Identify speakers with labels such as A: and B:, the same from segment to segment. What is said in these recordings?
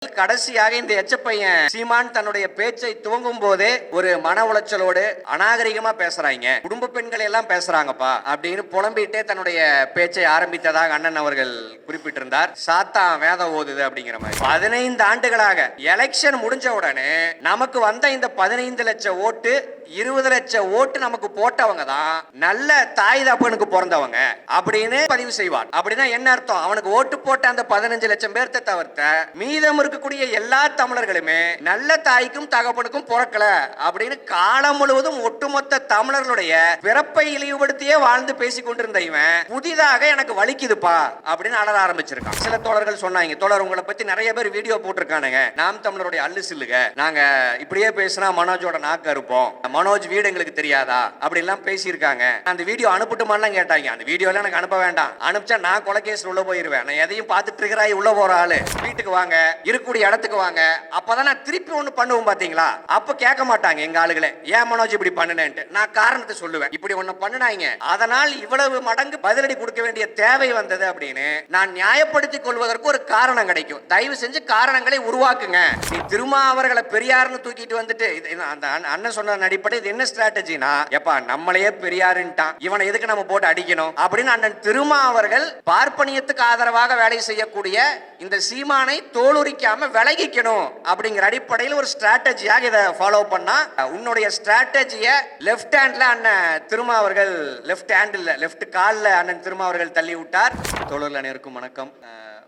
A: கடைசியாக இந்த எச்சப்பையன் சீமான் தன்னுடைய பேச்சை துவங்கும் போதே ஒரு மன உளைச்சலோடு அநாகரிகமா பேசுறாங்க, குடும்ப பெண்களை எல்லாம் பேசுறாங்கப்பா அப்படின்னு புலம்பிட்டே தன்னுடைய பேச்சை ஆரம்பித்ததாக அண்ணன் அவர்கள் குறிப்பிட்டிருந்தார். சாத்தா வேதம் ஓதுது அப்படிங்கிற மாதிரி 15 ஆண்டுகளாக எலெக்ஷன் முடிஞ்ச உடனே நமக்கு வந்த இந்த 15 லட்சம் ஓட்டு 20 லட்சம் ஓட்டு நமக்கு போட்டவங்க தான் நல்ல தாய் தப்பனுக்கு பிறந்தவங்க அப்படின்னு பதிவு செய்வார். அப்படின்னா என்ன அர்த்தம்? அவனுக்கு ஓட்டு போட்ட அந்த 15 லட்சம் பேர்த்த தவிர்த்த மீதம் இருக்கக்கூடிய எல்லா தமிழர்களுமே நல்ல தாய்க்கும் தகப்பனுக்கும் பிறக்கல அப்படின்னு காலம் முழுவதும் ஒட்டுமொத்த தமிழர்களுடைய பிறப்பை இழிவுபடுத்தியே வாழ்ந்து பேசிக் கொண்டிருந்த இவன் புதிதாக எனக்கு வலிக்குதுப்பா அப்படின்னு அலற ஆரம்பிச்சிருக்கான். சில தோழர்கள் சொன்னாங்க, தோழர் உங்களை பத்தி நிறைய பேர் வீடியோ போட்டிருக்கானுங்க, நாம் தமிழருடைய அல்லு சில்லுக, நாங்க இப்படியே பேசினா மனோஜோட நாக்கு இருப்போம், மனோஜ் வீடு எங்களுக்கு தெரியாதா அப்படி எல்லாம் பேசியிருக்காங்க. அந்த வீடியோ அனுப்பட்டுமான்னு கேட்டாங்க. அந்த வீடியோ எனக்கு அனுப்ப வேண்டாம், அனுப்பிச்சா நான் கொலைகேஸ்ல உள்ள போயிருவேன், நான் எதையும் பார்த்துட்டு இருக்கிறாய் உள்ள போற ஆளு, வீட்டுக்கு வாங்க, இருக்கக்கூடிய இடத்துக்கு வாங்க, அப்பதான் நான் திருப்பி ஒண்ணு பண்ணுவோம் பாத்தீங்களா. அப்ப கேட்க மாட்டாங்க எங்க ஆளுகளே, ஏன் மனோஜ் இப்படி பண்ணுனேன்ட்டு. நான் காரணத்தை சொல்லுவேன், இப்படி ஒண்ணு பண்ணுனாங்க, அதனால் இவ்வளவு மடங்கு பதிலடி கொடுக்க வேண்டிய தேவை வந்தது அப்படின்னு நான் நியாயப்படுத்திக் கொள்வதற்கு ஒரு காரணம் கிடைக்கும். தயவு செஞ்சு காரணங்களை உருவாக்குங்க. நீ திருமாவர்களை பெரியார்னு தூக்கிட்டு வந்துட்டு அந்த அண்ணன் சொன்ன அடிப்படை இது என்ன ஸ்ட்ராட்டஜினா, எப்பா நம்மளையே பெரியாருன்ட்டான், இவனை எதுக்கு நம்ம போட்டு அடிக்கணும் அப்படின்னு அண்ணன் திருமாவர்கள் பார்ப்பனியத்துக்கு ஆதரவாக வேலை செய்யக்கூடிய இந்த சீமானை தோலுரிக்காம விலகிக்கணும் அப்படிங்கிற அடிப்படையில் ஒரு ஸ்ட்ராட்டஜியாக இதை ஃபாலோ பண்ணா, உன்னுடைய ஸ்ட்ராட்டஜியை லெஃப்ட் ஹேண்ட்ல அண்ணன் திருமாவர்கள், லெஃப்ட் ஹேண்ட் இல்ல லெஃப்ட் கால்ல அண்ணன் திருமாவர்கள் தள்ளி விட்டார். தோழர்கள் அனைவருக்கும் வணக்கம்.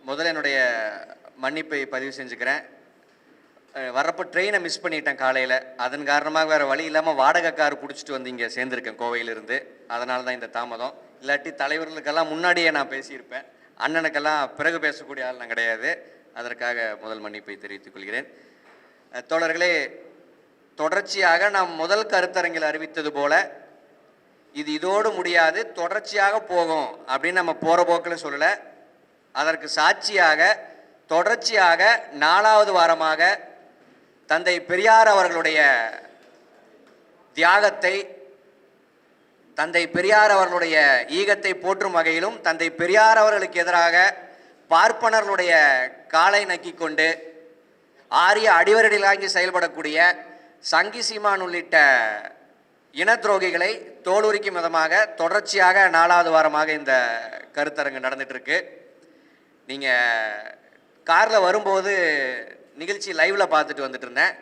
A: முதல்ல என்னுடைய மன்னிப்பை பதிவு செஞ்சுக்கிறேன். வரப்போ ட்ரெயினை மிஸ் பண்ணிட்டேன் காலையில், அதன் காரணமாக வேறு வழி இல்லாமல் வாடகை கார் பிடிச்சிட்டு வந்து இங்கே சேர்ந்துருக்கேன் கோவையிலிருந்து. அதனால தான் இந்த தாமதம். இல்லாட்டி தலைவர்களுக்கெல்லாம் முன்னாடியே நான் பேசியிருப்பேன், அண்ணனுக்கெல்லாம் பிறகு பேசக்கூடிய ஆள் நான் கிடையாது. அதற்காக முதல் மன்னிப்பை தெரிவித்துக் கொள்கிறேன். தோழர்களே, தொடர்ச்சியாக நாம் முதல் கருத்தரங்கில் அறிவித்தது போல இது இதோடு முடியாது, தொடர்ச்சியாக போகும் அப்படின்னு நம்ம போகிற போக்கில் சொல்லலை. அதற்கு சாட்சியாக தொடர்ச்சியாக 4வது வாரமாக தந்தை பெரியார் அவர்களுடைய தியாகத்தை, தந்தை பெரியார் அவர்களுடைய ஈகத்தை போற்றும் வகையிலும், தந்தை பெரியார் அவர்களுக்கு எதிராக பார்ப்பனர்களுடைய காலை நக்கி கொண்டு ஆரிய அடிவரடிலாங்கி செயல்படக்கூடிய சங்கி சீமான் உள்ளிட்ட இன துரோகிகளை தோலுரிக்கும் விதமாக தொடர்ச்சியாக 4வது வாரமாக இந்த கருத்தரங்கு நடந்துட்டு இருக்கு. நீங்கள் காரில் வரும்போது நிகழ்ச்சி லைவ்ல பார்த்துட்டு வந்துட்டு இருந்தேன்.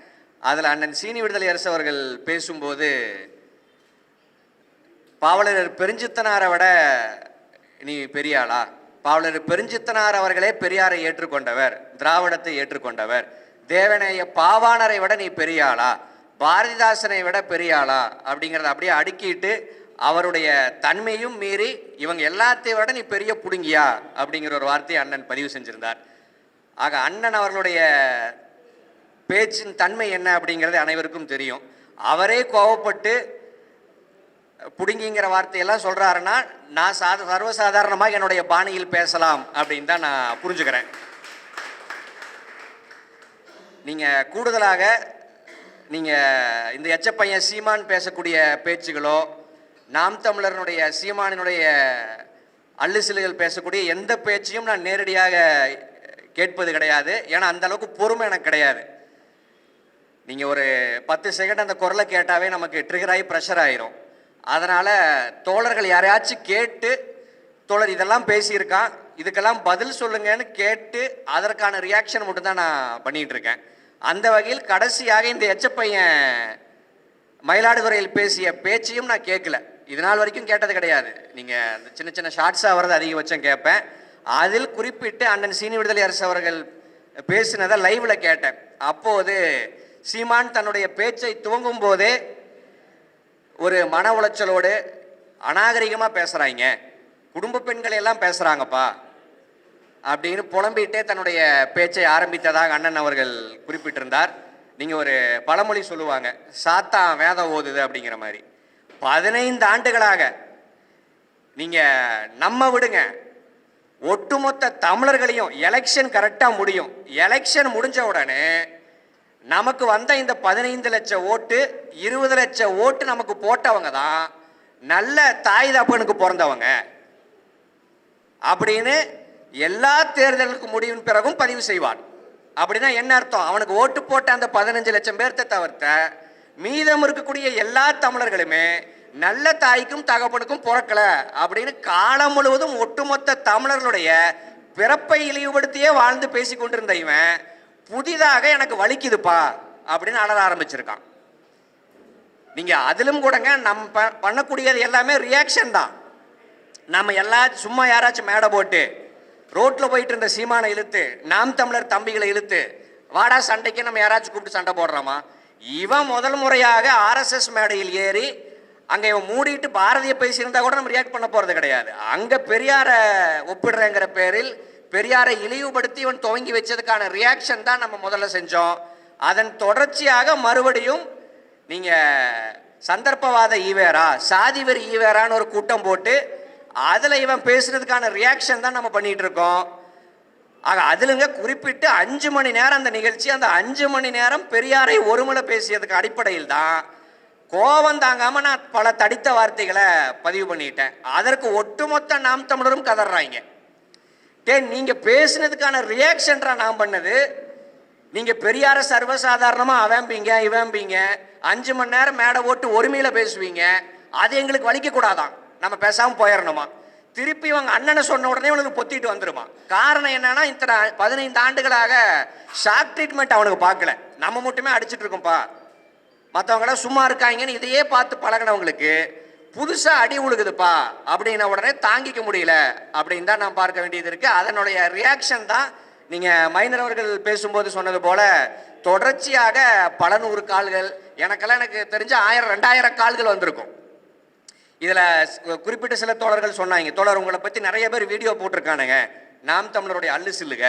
A: அதில் அண்ணன் சீனி விடுதலை அரசு அவர்கள் பேசும்போது பாவலர் பெருஞ்சித்தனாரை விட நீ பெரியாளா, பாவலர் பெருஞ்சித்தனார் அவர்களே பெரியாரை ஏற்றுக்கொண்டவர், திராவிடத்தை ஏற்றுக்கொண்டவர், தேவனைய பாவாணரை விட நீ பெரியாளா, பாரதிதாசனை விட பெரியாளா அப்படிங்கிறத அப்படியே அடுக்கிட்டு அவருடைய தன்மையும் மீறி இவங்க எல்லாத்தையும் விட நீ பெரிய புடுங்கியா அப்படிங்கிற ஒரு வார்த்தையை அண்ணன் பதிவு செஞ்சிருந்தார். ஆக அண்ணன் அவர்களுடைய பேச்சின் தன்மை என்ன அப்படிங்கிறது அனைவருக்கும் தெரியும். அவரே கோவப்பட்டு புடுங்கிங்கிற வார்த்தையெல்லாம் சொல்றாருன்னா நான் சர்வசாதாரணமாக என்னுடைய பாணியில் பேசலாம் அப்படின்னு தான் நான் புரிஞ்சுக்கிறேன். நீங்க கூடுதலாக நீங்க இந்த எச்சப்பையன் சீமான் பேசக்கூடிய பேச்சுகளோ, நாம் தமிழருடைய சீமானினுடைய அல்லு சிலுகள் பேசக்கூடிய எந்த பேச்சையும் நான் நேரடியாக கேட்பது கிடையாது. ஏன்னா அந்த அளவுக்கு பொறுமை எனக்கு கிடையாது. நீங்க ஒரு 10 செகண்ட் அந்த குரலை கேட்டாவே நமக்கு ட்ரிகர் ஆகி ப்ரெஷர் ஆயிரும். அதனால தோழர்கள் யாரையாச்சும் கேட்டு, தோழர் இதெல்லாம் பேசியிருக்கான், இதுக்கெல்லாம் பதில் சொல்லுங்கன்னு கேட்டு அதற்கான ரியாக்ஷன் மட்டும் தான் நான் பண்ணிட்டு இருக்கேன். அந்த வகையில் கடைசியாக இந்த எச்சப்பையன் மயிலாடுதுறையில் பேசிய பேச்சையும் நான் கேட்கல, இதனால் வரைக்கும் கேட்டது கிடையாது. நீங்க அந்த சின்ன சின்ன ஷார்ட்ஸாக வரது அதிகபட்சம் கேட்பேன். அதில் குறிப்பிட்டு அண்ணன் சீனி விடுதலை அரசு அவர்கள் பேசினதை லைவ்ல கேட்டேன். அப்போது சீமான் தன்னுடைய பேச்சை துவங்கும் போதே ஒரு மன உளைச்சலோடு அநாகரிகமா பேசுறாங்க, குடும்ப பெண்களை எல்லாம் பேசுறாங்கப்பா அப்படின்னு புலம்பிட்டே தன்னுடைய பேச்சை ஆரம்பித்ததாக அண்ணன் அவர்கள் குறிப்பிட்டிருந்தார். நீங்க ஒரு பழமொழி சொல்லுவாங்க, சாத்தா வேதம் ஓதுது அப்படிங்கிற மாதிரி. 15 ஆண்டுகளாக நீங்க நம்ம விடுங்க, ஒட்டுமொத்த தமிழர்களையும் எலெக்ஷன் கரெக்டா முடியும், எலெக்ஷன் முடிஞ்ச உடனே நமக்கு வந்த இந்த 15 லட்சம் ஓட்டு 20 லட்சம் ஓட்டு நமக்கு போட்டவங்க தான் நல்ல தாய் தப்பனுக்கு பிறந்தவங்க அப்படின்னு எல்லா தேர்தலுக்கு முடிவின் பிறகும் பதிவு செய்வார். அப்படின்னா என்ன அர்த்தம்? அவனுக்கு ஓட்டு போட்ட அந்த 15 லட்சம் பேர்த்த தவிர்த்த மீதம் இருக்கக்கூடிய எல்லா தமிழர்களுமே நல்ல தாய்க்கும் தகப்பனுக்கும் பிறக்கல அப்படின்னு காலம் முழுவதும் ஒட்டுமொத்த தமிழர்களுடைய பிறப்பை இழிவுபடுத்தியே வாழ்ந்து பேசி கொண்டிருந்த இவன் புதிதாக எனக்கு வலிக்குதுப்பா அப்படின்னு அலற ஆரம்பிச்சிருக்கான். நீங்க அதிலும் கூடங்க நம்ம பண்ணக்கூடியது எல்லாமே ரியாக்ஷன் தான். நம்ம எல்லாரும் சும்மா யாராச்சும் மேடை போட்டு ரோட்ல போயிட்டு இருந்த சீமானை இழுத்து, நாம் தமிழர் தம்பிகளை இழுத்து வாடா சண்டைக்கு நம்ம யாராச்சும் கூப்பிட்டு சண்டை போடுறோமா? இவன் முதல் முறையாக RSS மேடையில் ஏறி அங்க இவன் மூடிட்டு பாரதிய பேசியிருந்தா கூட நம்ம ரியாக்ட் பண்ண போறது கிடையாது. அங்க பெரியாரை ஒப்பிடுறேங்கிற பேரில் பெரியாரை இழிவுபடுத்தி இவன் துவங்கி வச்சதுக்கான ரியாக்ஷன் தான் நம்ம முதல்ல செஞ்சோம். அதன் தொடர்ச்சியாக மறுபடியும் நீங்க சந்தர்ப்பவாத ஈவேரா, சாதிவெறி ஈவேரான்னு ஒரு கூட்டம் போட்டு அதுல இவன் பேசுறதுக்கான ரியாக்ஷன் தான் நம்ம பண்ணிட்டு இருக்கோம். ஆக அதுலங்க குறிப்பிட்டு 5 மணி நேரம் அந்த நிகழ்ச்சி, அந்த 5 மணி நேரம் பெரியாரை ஒருமுறை பேசியதுக்கு அடிப்படையில் தான் கோபம் தாங்காம நான் பல தடித்த வார்த்தைகளை பதிவு பண்ணிட்டேன். அதற்கு ஒட்டுமொத்த நாம் தமிழரும் கதறாங்க. நீங்க பேசினதுக்கான ரியாக்ஷன்ரா நான் பண்ணது. நீங்க பெரியார சர்வசாதாரணமா அவம்பீங்க இவம்பீங்க 5 மணி நேரம் மேடை ஓட்டு ஒருமையில பேசுவீங்க. அது எங்களுக்கு வலிக்க கூடாதான், நம்ம பேசாம போயிடணுமா? திருப்பி இவங்க அண்ணனை சொன்ன உடனே அவனுக்கு பொத்திட்டு வந்துருமா? காரணம் என்னன்னா, இத்தனை 15 ஆண்டுகளாக ஷாக் ட்ரீட்மெண்ட் அவனுக்கு பார்க்கல. நம்ம மட்டுமே அடிச்சுட்டு இருக்கோம்ப்பா, மற்றவங்களாம் சும்மா இருக்காங்கன்னு இதையே பார்த்து பழகினவங்களுக்கு புதுசா அடி உழுகுதுப்பா அப்படின்ன உடனே தாங்கிக்க முடியல அப்படின்னு தான் நான் பார்க்க வேண்டியது இருக்கு. அதனுடைய ரியாக்ஷன் தான் நீங்க மைனர் அவர்கள் பேசும்போது சொன்னது போல தொடர்ச்சியாக பல நூறு கால்கள், எனக்கு தெரிஞ்ச 1000-2000 கால்கள் வந்திருக்கும். இதுல குறிப்பிட்ட சில தோழர்கள் சொன்னாங்க, தோழர் உங்களை பத்தி நிறைய பேர் வீடியோ போட்டிருக்கானுங்க, நாம் தமிழருடைய அல்லு சில்லுக,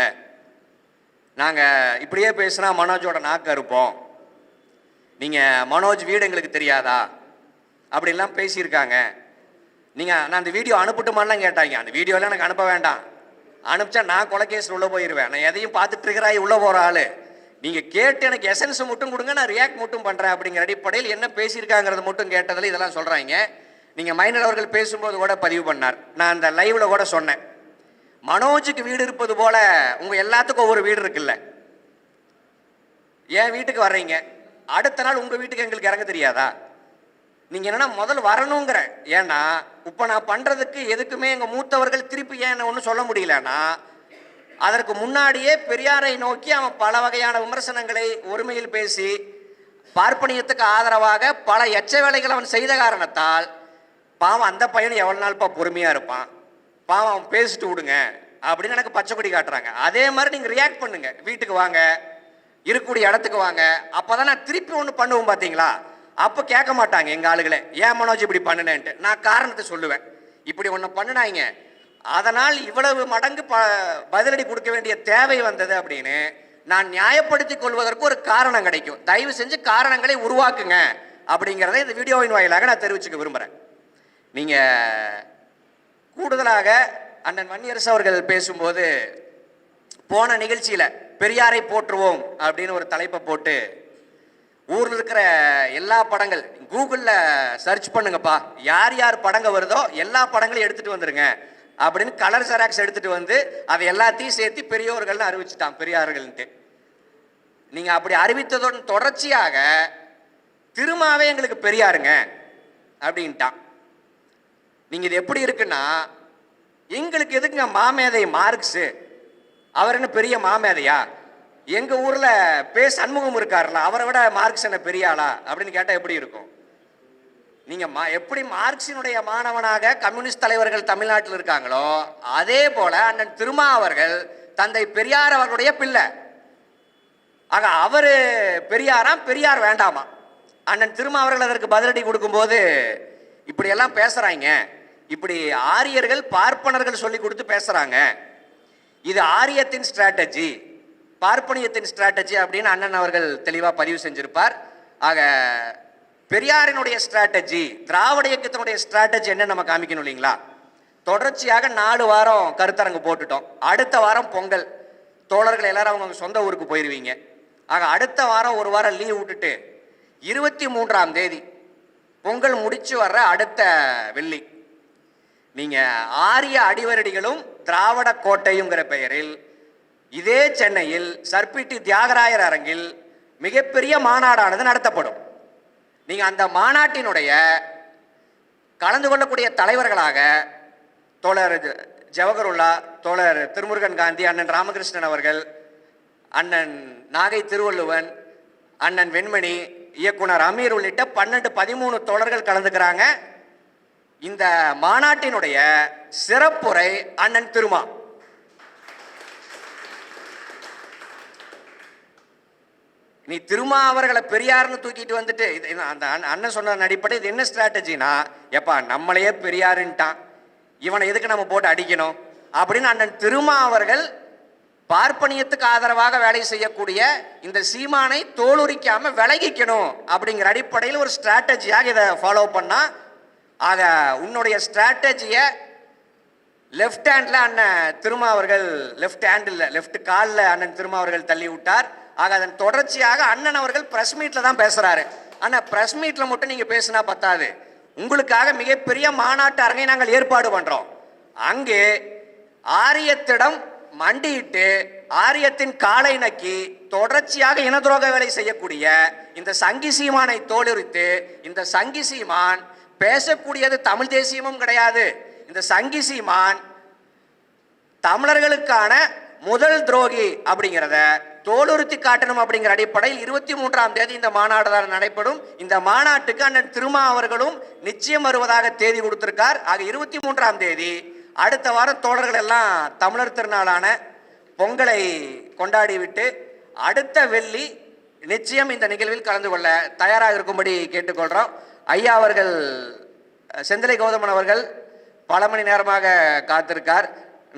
A: நாங்க இப்படியே பேசினா மனோஜோட நாக்கு இருப்போம், நீங்க மனோஜ் வீடு எங்களுக்கு தெரியாதா அப்படின்லாம் பேசியிருக்காங்க. நீங்க நான் அந்த வீடியோ அனுப்பட்டுமான்லாம் கேட்டாங்க. அந்த வீடியோலாம் எனக்கு அனுப்ப வேண்டாம், அனுப்பிச்சா நான் கொலைகேஸில் உள்ள போயிடுவேன். நான் எதையும் பார்த்துட்டு இருக்கிறாய் உள்ள போற ஆளு. நீங்க கேட்டு எனக்கு எசன்ஸ் மட்டும் கொடுங்க, நான் ரியாக்ட் மட்டும் பண்றேன் அப்படிங்கிற அடிப்படையில் என்ன பேசியிருக்காங்கிறது மட்டும் கேட்டதில் இதெல்லாம் சொல்றாங்க. நீங்க மைனர் அவர்கள் பேசும்போது கூட பதிவு பண்ணார், நான் அந்த லைவ்ல கூட சொன்னேன், மனோஜுக்கு வீடு இருப்பது போல உங்க எல்லாத்துக்கும் ஒவ்வொரு வீடு இருக்குல்ல, என் வீட்டுக்கு வர்றீங்க, அடுத்த நாள் உங்க வீட்டுக்கு எங்களுக்கு இறங்க தெரியாதா? நீங்க என்னன்னா முதல்ல வரணுங்கிற. ஏன்னா இப்ப நான் பண்றதுக்கு எதுக்குமே எங்க மூத்தவர்கள் திருப்பி ஏன் ஒன்றும் சொல்ல முடியலன்னா, அதற்கு முன்னாடியே பெரியாரை நோக்கி அவன் பல வகையான விமர்சனங்களை ஒருமையில் பேசி பார்ப்பனியத்துக்கு ஆதரவாக பல எச்ச வேலைகள் அவன் செய்த காரணத்தால் பாவம் அந்த பையன் எவ்வளவு நாள்ப்பா பொறுமையா இருப்பான், பாவம் அவன் பேசிட்டு விடுங்க அப்படின்னு எனக்கு பச்சை கொடி காட்டுறாங்க. அதே மாதிரி நீங்க ரியாக்ட் பண்ணுங்க, வீட்டுக்கு வாங்க, இருக்கக்கூடிய இடத்துக்கு வாங்க, அப்பதான் நான் திருப்பி ஒன்று பண்ணுவோம். பார்த்தீங்களா, அப்போ கேட்க மாட்டாங்க எங்க ஆளுகளே, ஏன் மனோஜ் இப்படி பண்ணுனேன்ட்டு. நான் காரணத்தை சொல்லுவேன், இப்படி ஒன்று பண்ணினாங்க, அதனால் இவ்வளவு மடங்கு பதிலடி கொடுக்க வேண்டிய தேவை வந்தது அப்படின்னு நான் நியாயப்படுத்திக் கொள்வதற்கு ஒரு காரணம் கிடைக்கும். தயவு செஞ்சு காரணங்களை உருவாக்குங்க அப்படிங்கிறத இந்த வீடியோவின் வாயிலாக நான் தெரிவிச்சுக்க விரும்புகிறேன். நீங்க கூடுதலாக அண்ணன் வன்னியரசு அவர்கள் பேசும்போது போன நிகழ்ச்சியில பெரியாரை போற்றுவோம் அப்படின்னு ஒரு தலைப்பை போட்டு ஊர்ல இருக்கிற எல்லா படங்கள் கூகுள்ல சர்ச் பண்ணுங்கப்பா, யார் யார் படங்க வருதோ எல்லா படங்களையும் எடுத்துட்டு வந்துருங்க அப்படின்னு கலர் ஜெராக்ஸ் எடுத்துட்டு வந்து அதை எல்லாத்தையும் சேர்த்து பெரியோர்கள்னு அறிவிச்சுட்டான், பெரியார்கள்ன்ட்டு. நீங்க அப்படி அறிவித்ததுடன் தொடர்ச்சியாக திருமாவே எங்களுக்கு பெரியாருங்க அப்படின்ட்டான். நீங்க இது எப்படி இருக்குன்னா, எங்களுக்கு எதுக்குங்க மாமேதை மார்க்ஸ், அவர் என்ன பெரிய மாமேதையா? எங்க ஊர்ல சண்முகம் இருக்காருல, அவரை விட மார்க்ஸ் என்ன பெரிய ஆளா அப்படின்னு கேட்டா எப்படி இருக்கும்? நீங்க எப்படி மார்க்சினுடைய மாணவனாக கம்யூனிஸ்ட் தலைவர்கள் தமிழ்நாட்டில் இருக்காங்களோ அதே போல அண்ணன் திருமா அவர்கள் தந்தை பெரியார் அவர்களுடைய பிள்ளை. ஆக அவரு பெரியாராம், பெரியார் வேண்டாமா? அண்ணன் திருமா அவர்கள் அதற்கு பதிலடி கொடுக்கும்போது இப்படி எல்லாம் பேசுறாங்க, இப்படி ஆரியர்கள் பார்ப்பனர்கள் சொல்லி கொடுத்து பேசுறாங்க, இது ஆரியத்தின் ஸ்ட்ராட்டஜி, பார்ப்பனியத்தின் ஸ்ட்ராட்டஜி அப்படின்னு அண்ணன் அவர்கள் தெளிவாக பதிவு செஞ்சிருப்பார். ஆக பெரியாரினுடைய ஸ்ட்ராட்டஜி, திராவிட இயக்கத்தினுடைய ஸ்ட்ராட்டஜி என்ன நம்ம காமிக்கணும் இல்லைங்களா? தொடர்ச்சியாக 4 வாரம் கருத்தரங்கு போட்டுட்டோம். அடுத்த வாரம் பொங்கல், தோழர்கள் எல்லாரும் அவங்க சொந்த ஊருக்கு போயிடுவீங்க. ஆக அடுத்த வாரம் ஒரு வாரம் லீவ் விட்டுட்டு 23ஆம் தேதி பொங்கல் முடிச்சு வர்ற அடுத்த வெள்ளி நீங்க ஆரிய அடிவரடிகளும் திராவிட கோட்டையுங்கிற பெயரில் இதே சென்னையில் சர்பிட்டி தியாகராயர் அரங்கில் மிகப்பெரிய மாநாடானது நடத்தப்படும். நீங்க அந்த மாநாட்டினுடைய கலந்து கொள்ளக்கூடிய தலைவர்களாக தோழர் ஜவஹருல்லா, தோழர் திருமுருகன் காந்தி, அண்ணன் ராமகிருஷ்ணன் அவர்கள், அண்ணன் நாகை திருவள்ளுவன், அண்ணன் வெண்மணி, இயக்குனர் அமீர் உள்ளிட்ட 12-13 தோழர்கள் கலந்துக்கிறாங்க. இந்த மாநாட்டினுடைய சிறப்புரை அண்ணன் திருமா. நீ திருமா அவர்களை பெரியார்னு தூக்கிட்டு வந்துட்டு அந்த அண்ணன் சொன்ன அடிப்படை இது என்ன ஸ்ட்ராட்டஜினா, எப்பா நம்மளையே பெரியாருன்ட்டான், இவனை எதுக்கு நம்ம போட்டு அடிக்கணும் அப்படின்னு அண்ணன் திருமா அவர்கள் பார்ப்பனியத்துக்கு ஆதரவாக வேலை செய்யக்கூடிய இந்த சீமானை தோலுரிக்காம விலகிக்கணும் அப்படிங்கிற அடிப்படையில் ஒரு ஸ்ட்ராட்டஜியாக இதை ஃபாலோ பண்ணா, ஆக உன்னுடைய ஸ்ட்ராட்டஜியை லெஃப்ட் ஹேண்ட்ல அண்ணன் திருமா அவர்கள், லெஃப்ட் ஹேண்ட் இல்ல லெஃப்ட் காலில் அண்ணன் திருமா அவர்கள் தள்ளி விட்டார். ஆக அதன் தொடர்ச்சியாக அண்ணன் அவர்கள் பிரஸ் மீட்ல தான் பேசுறாரு. ஆனா பிரஸ் மீட்ல மட்டும் நீங்க பேசினா பத்தாது, உங்களுக்காக மிகப்பெரிய மாநாட்டு அரங்கை நாங்கள் ஏற்பாடு பண்றோம். அங்கே ஆரியத்திடம் மண்டியிட்டு ஆரியத்தின் காலை நக்கி தொடர்ச்சியாக இனதுரோக வேலை செய்யக்கூடிய இந்த சங்கி சீமானை தோலுரித்து, இந்த சங்கி சீமான் பேசக்கூடியது தமிழ் தேசியமும் கிடையாது, இந்த சங்கி சீமான் தமிழர்களுக்கான முதல் துரோகி அப்படிங்கிறத தோலுறுத்தி காட்டணும் அப்படிங்கிற அடிப்படையில் 23ஆம் தேதி இந்த மாநாடு தான் நடைபெறும். இந்த மாநாட்டுக்கு அண்ணன் திருமா அவர்களும் நிச்சயம் வருவதாக தேதி கொடுத்திருக்கார். ஆக 23ஆம் தேதி அடுத்த வாரம் தோழர்கள் எல்லாம் தமிழர் திருநாளான பொங்கலை கொண்டாடி விட்டு அடுத்த வெள்ளி நிச்சயம் இந்த நிகழ்வில் கலந்து கொள்ள தயாராக இருக்கும்படி கேட்டுக்கொள்கிறோம். ஐயா அவர்கள், செந்திலை கௌதமன் அவர்கள் பல மணி நேரமாக காத்திருக்கார்.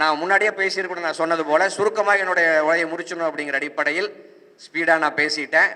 A: நான் முன்னாடியே பேசியிருக்கணும், நான் சொன்னது போல சுருக்கமாக என்னுடைய உரையை முடிச்சணும் அப்படிங்கிற அடிப்படையில் ஸ்பீடாக நான் பேசிட்டேன்.